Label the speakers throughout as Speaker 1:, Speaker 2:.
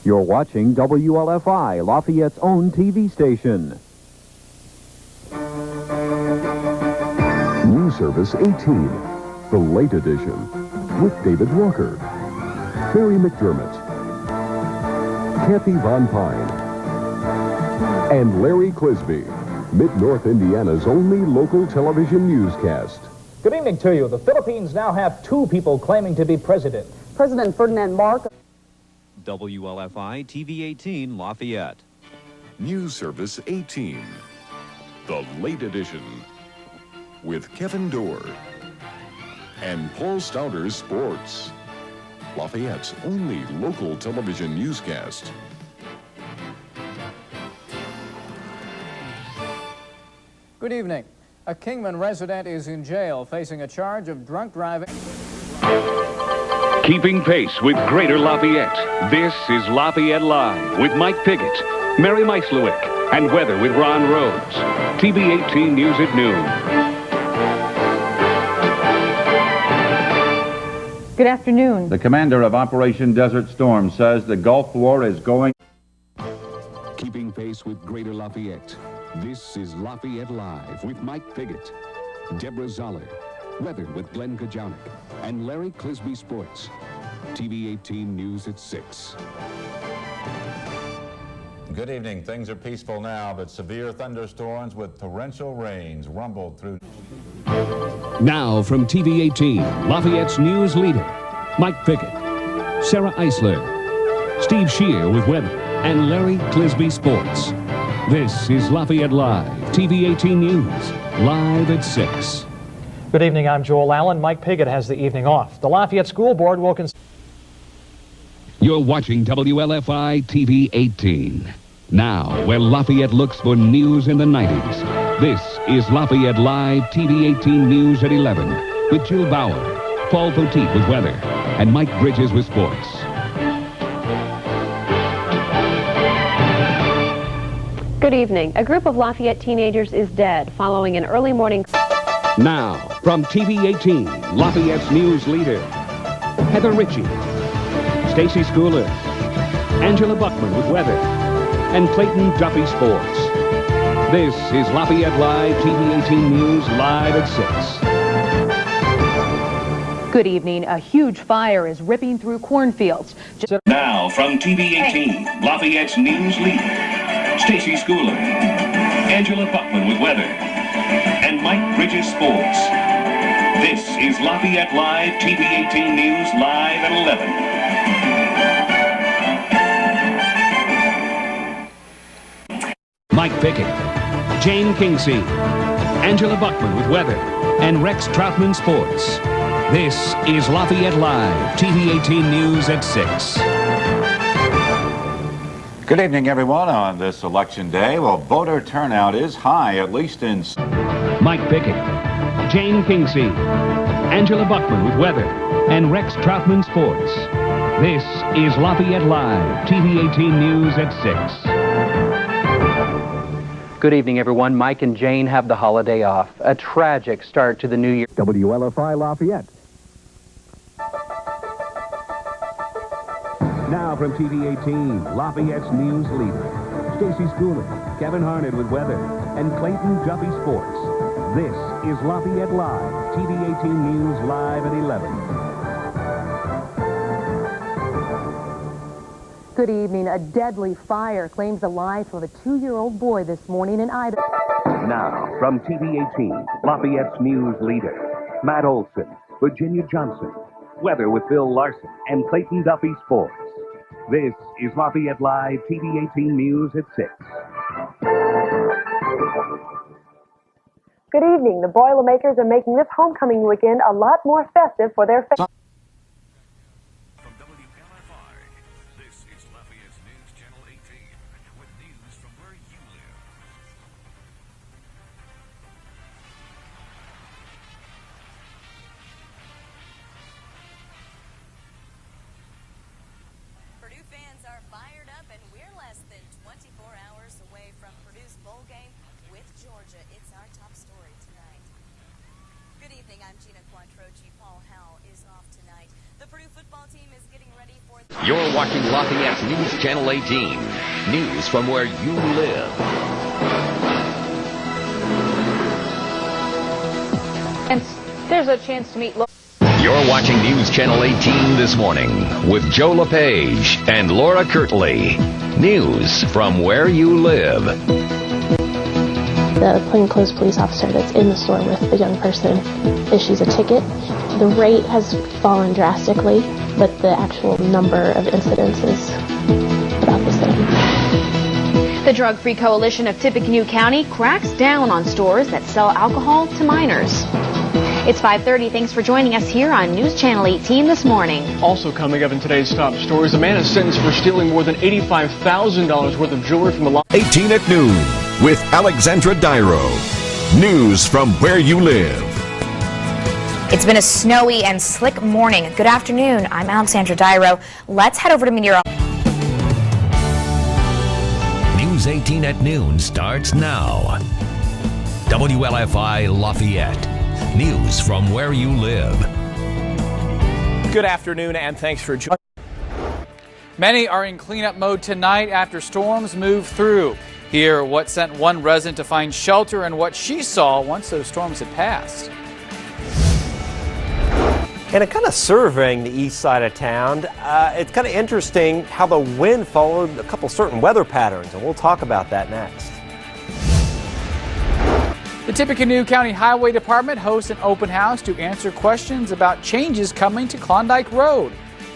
Speaker 1: You're watching WLFI, Lafayette's own TV station.
Speaker 2: News Service 18, the late edition, with David Walker, Barry McDermott, Kathy Von Pine, and Larry Clisby, Mid-North Indiana's only local television newscast.
Speaker 3: Good evening to you. The Philippines now have two people claiming to be president.
Speaker 4: President Ferdinand Marcos.
Speaker 5: WLFI TV 18 Lafayette.
Speaker 2: News Service 18, the late edition, with Kevin Dorr and Paul Stouter's Sports, Lafayette's only local television newscast.
Speaker 6: Good evening. A Kingman resident is in jail facing a charge of drunk driving.
Speaker 7: Keeping pace with Greater Lafayette, this is Lafayette Live with Mike Piggott, Mary Meislewick, and weather with Ron Rhodes. TV 18 News at noon.
Speaker 4: Good afternoon.
Speaker 8: The commander of Operation Desert Storm says the Gulf War is going...
Speaker 2: Keeping pace with Greater Lafayette, this is Lafayette Live with Mike Piggott, Deborah Zoller, weather with Glenn Kajaunik, and Larry Clisby Sports. TV 18 News at 6.
Speaker 9: Good evening. Things are peaceful now, but severe thunderstorms with torrential rains rumbled through.
Speaker 10: Now from TV 18, Lafayette's news leader, Mike Piggott, Sarah Eisler, Steve Shear with weather, and Larry Clisby Sports. This is Lafayette Live, TV 18 News, live at 6.
Speaker 3: Good evening, I'm Joel Allen. Mike Piggott has the evening off. The Lafayette School Board will
Speaker 10: You're watching WLFI TV 18. Now, where Lafayette looks for news in the 90s. This is Lafayette Live TV 18 News at 11 with Jill Bauer, Paul Poteet with weather, and Mike Bridges with sports.
Speaker 11: Good evening. A group of Lafayette teenagers is dead following an early morning...
Speaker 10: Now, from TV 18, Lafayette's news leader, Heather Ritchie, Stacy Schooler, Angela Buckman with weather, and Clayton Duffy Sports. This is Lafayette Live TV 18 News, live at
Speaker 4: 6. Good evening. A huge fire is ripping through cornfields.
Speaker 7: Now, from TV 18, Lafayette's news leader, Stacy Schooler, Angela Buckman with weather, and Mike Bridges Sports. This is Lafayette Live TV 18 News, live at 11.
Speaker 10: Mike Pickett, Jane Kingsey, Angela Buckman with weather, and Rex Troutman Sports. This is Lafayette Live, TV 18 News at 6.
Speaker 9: Good evening, everyone. On this election day, well, voter turnout is high, at least in...
Speaker 10: Mike Pickett, Jane Kingsey, Angela Buckman with weather, and Rex Troutman Sports. This is Lafayette Live, TV 18 News at 6.
Speaker 12: Good evening, everyone. Mike and Jane have the holiday off. A tragic start to the new year.
Speaker 1: WLFI Lafayette. Now from TV 18, Lafayette's news leader, Stacy Schooler, Kevin Harnett with weather, and Clayton Duffy Sports. This is Lafayette Live, TV 18 News, live at 11.
Speaker 4: Good evening. A deadly fire claims the life of a 2-year-old boy this morning in Idaho.
Speaker 1: Now from TV 18, Lafayette's news leader, Matt Olson, Virginia Johnson, weather with Bill Larson, and Clayton Duffy Sports. This is Lafayette Live, TV 18 News at 6.
Speaker 11: Good evening. The Boilermakers are making this homecoming weekend a lot more festive for their fans.
Speaker 7: From WLFI, this is Lafayette's News Channel 18 with news from where you live.
Speaker 13: Purdue fans are fired up, and we're less than 24 hours away from Purdue's bowl game with Georgia. It's our top story tonight. Good evening, I'm Gina Quattrochi. Paul Howell is off tonight. The Purdue football team is getting ready for...
Speaker 10: You're watching Lafayette's News Channel 18. News from where you live.
Speaker 14: And there's a chance to meet...
Speaker 10: You're watching News Channel 18 this morning with Joe LePage and Laura Kirtley. News from where you live.
Speaker 15: The plainclothes police officer that's in the store with the young person issues a ticket. The rate has fallen drastically, but the actual number of incidents is about the same.
Speaker 14: The Drug-Free Coalition of Tippecanoe County cracks down on stores that sell alcohol to minors. It's 5:30. Thanks for joining us here on News Channel 18 this morning.
Speaker 16: Also coming up in today's top stories, a man is sentenced for stealing more than $85,000 worth of jewelry from a
Speaker 2: 18 at noon with Alexandra Dyro. News from where you live.
Speaker 17: It's been a snowy and slick morning. Good afternoon. I'm Alexandra Dyro. Let's head over to meteorologist.
Speaker 10: News 18 at noon starts now. WLFI Lafayette. News from where you live.
Speaker 18: Good afternoon and thanks for joining. Many are in cleanup mode tonight after storms move through. Hear what sent one resident to find shelter and what she saw once those storms had passed.
Speaker 19: And kind of surveying the east side of town, it's kind of interesting how the wind followed a couple certain weather patterns, and we'll talk about that next.
Speaker 18: The Tippecanoe County Highway Department hosts an open house to answer questions about changes coming to Klondike Road.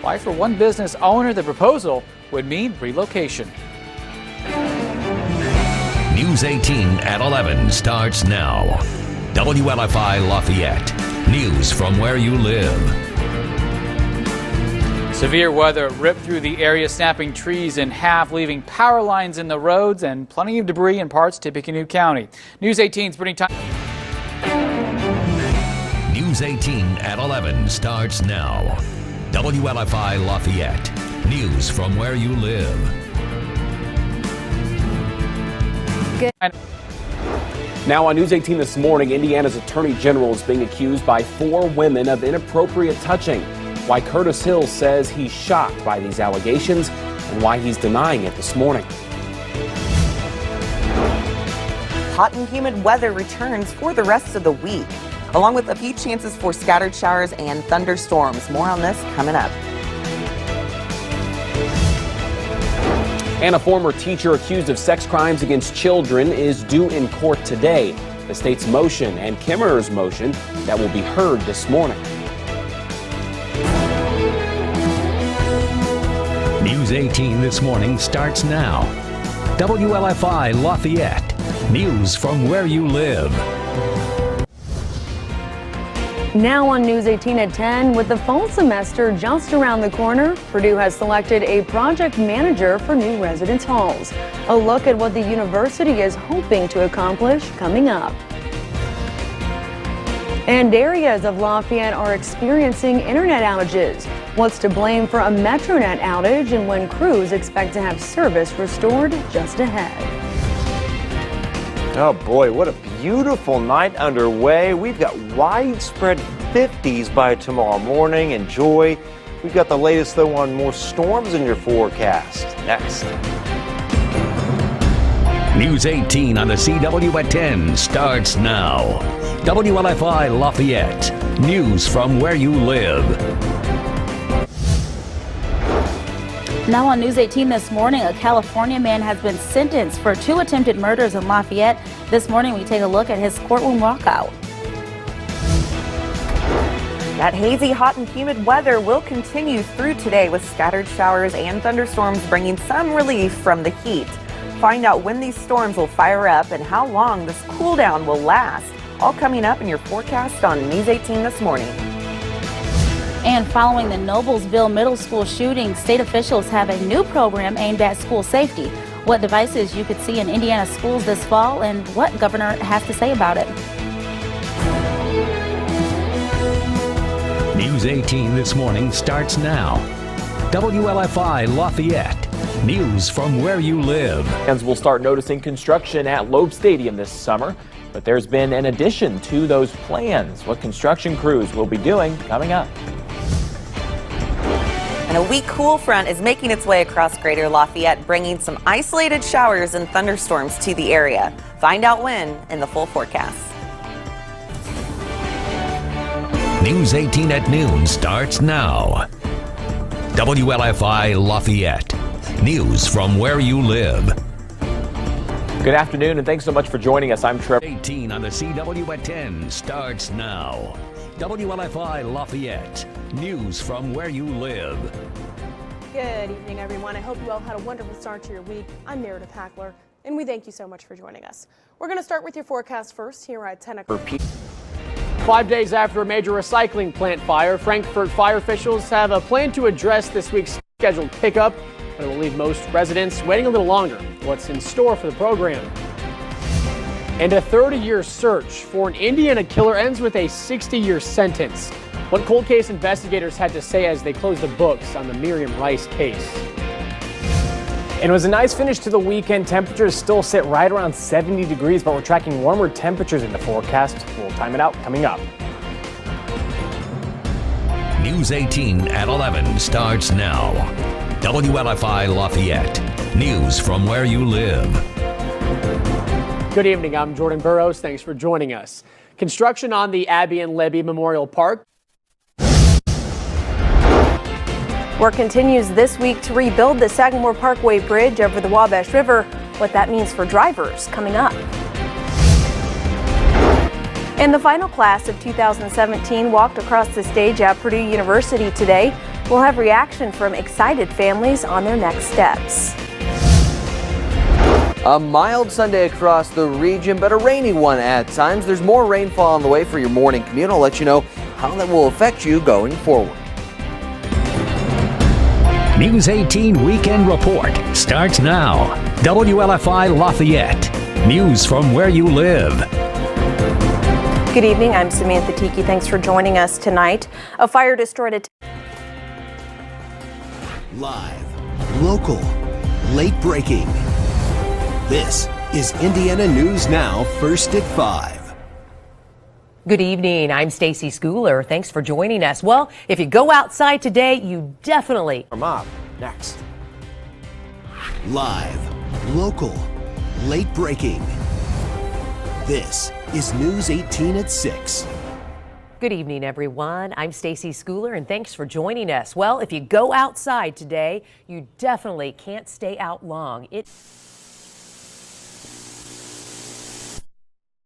Speaker 18: Why, for one business owner, the proposal would mean relocation.
Speaker 10: News 18 at 11 starts now. WLFI Lafayette. News from where you live.
Speaker 18: Severe weather ripped through the area, snapping trees in half, leaving power lines in the roads and plenty of debris in parts of Tippecanoe County. News 18's Brittany Time.
Speaker 10: News 18 at 11 starts now. WLFI Lafayette. News from where you live.
Speaker 20: Now on News 18 this morning, Indiana's Attorney General is being accused by 4 women of inappropriate touching. Why Curtis Hill says he's shocked by these allegations and why he's denying it this morning.
Speaker 21: Hot and humid weather returns for the rest of the week, along with a few chances for scattered showers and thunderstorms. More on this coming up. And a former teacher accused of sex crimes against children is due in court today. The state's motion and Kimmerer's motion that will be heard this morning.
Speaker 10: News 18 this morning starts now. WLFI Lafayette. News from where you live.
Speaker 4: Now on News 18 at 10, with the fall semester just around the corner, Purdue has selected a project manager for new residence halls. A look at what the university is hoping to accomplish coming up. And areas of Lafayette are experiencing internet outages. What's to blame for a Metronet outage and when crews expect to have service restored just ahead.
Speaker 19: Oh boy, what a beautiful night underway. We've got widespread 50s by tomorrow morning. Enjoy. We've got the latest, though, on more storms in your forecast. Next.
Speaker 10: News 18 on the CW at 10 starts now. WLFI Lafayette. News from where you live.
Speaker 22: Now on News 18 this morning, a California man has been sentenced for 2 attempted murders in Lafayette. This morning, we take a look at his courtroom walkout.
Speaker 21: That hazy, hot, and humid weather will continue through today with scattered showers and thunderstorms bringing some relief from the heat. Find out when these storms will fire up and how long this cool down will last. All coming up in your forecast on News 18 this morning.
Speaker 22: And following the Noblesville Middle School shooting, state officials have a new program aimed at school safety. What devices you could see in Indiana schools this fall and what governor has to say about it.
Speaker 10: News 18 this morning starts now. WLFI Lafayette. News from where you live.
Speaker 20: Fans will start noticing construction at Loeb Stadium this summer, but there's been an addition to those plans. What construction crews will be doing coming up.
Speaker 21: And a weak cool front is making its way across greater Lafayette, bringing some isolated showers and thunderstorms to the area. Find out when in the full forecast.
Speaker 5: News 18 at noon starts now. WLFI Lafayette. News from where you live.
Speaker 20: Good afternoon, and thanks so much for joining us. I'm Trevor.
Speaker 5: 18 on the CW at 10 starts now. WLFI Lafayette. News from where you live.
Speaker 6: Good evening, everyone. I hope you all had a wonderful start to your week. I'm Meredith Hackler, and we thank you so much for joining us. We're going to start with your forecast first here at 10 o'clock.
Speaker 16: 5 days after a major recycling plant fire, Frankfort fire officials have a plan to address this week's scheduled pickup, but it will leave most residents waiting a little longer. What's in store for the program? And a 30-year search for an Indiana killer ends with a 60-year sentence. What cold case investigators had to say as they closed the books on the Miriam Rice case.
Speaker 20: And it was a nice finish to the weekend. Temperatures still sit right around 70 degrees, but we're tracking warmer temperatures in the forecast. We'll time it out coming up.
Speaker 5: News 18 at 11 starts now. WLFI Lafayette. News from where you live.
Speaker 16: Good evening. I'm Jordan Burrows. Thanks for joining us. Construction on the Abby and Libby Memorial Park.
Speaker 6: Work continues this week to rebuild the Sagamore Parkway Bridge over the Wabash River. What that means for drivers coming up. And the final class of 2017 walked across the stage at Purdue University today. We'll have reaction from excited families on their next steps.
Speaker 23: A mild Sunday across the region, but a rainy one at times. There's more rainfall on the way for your morning commute. I'll let you know how that will affect you going forward.
Speaker 5: News 18 Weekend Report starts now. WLFI Lafayette. News from where you live.
Speaker 6: Good evening. I'm Samantha Tiki. Thanks for joining us tonight. A fire destroyed a
Speaker 24: live, local, late breaking. This is Indiana News Now, first at 5.
Speaker 25: Good evening. I'm Stacy Schooler. Thanks for joining us. Well, if you go outside today, you definitely...
Speaker 20: Mob, next.
Speaker 24: Live, local, late breaking. This is News 18 at 6.
Speaker 25: Good evening, everyone. I'm Stacy Schooler, and thanks for joining us. Well, if you go outside today, you definitely can't stay out long.